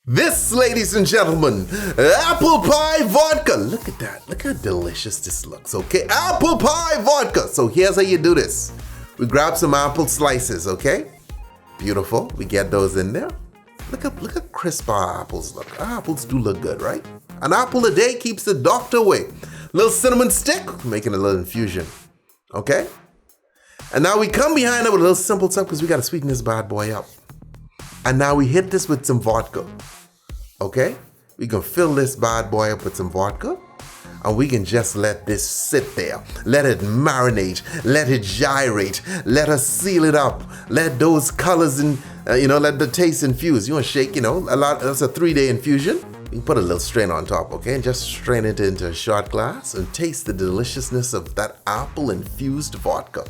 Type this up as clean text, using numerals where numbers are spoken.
This, ladies and gentlemen, apple pie vodka. Look at that. Look how delicious this looks, okay? Apple pie vodka. So here's how you do this. We grab some apple slices, okay? Beautiful. We get those in there. Look how crisp our apples look. Our apples do look good, right? An apple a day keeps the doctor away. Little cinnamon stick, making a little infusion, okay? And now we come behind it with a little simple stuff because we got to sweeten this bad boy up. And now we hit this with some vodka, okay? We can fill this bad boy up with some vodka, and we can just let this sit there. Let it marinate, let it gyrate, let us seal it up. Let those colors and, let the taste infuse. You want to shake, that's a 3-day infusion. You can put a little strain on top, okay? And just strain it into a shot glass and taste the deliciousness of that apple infused vodka.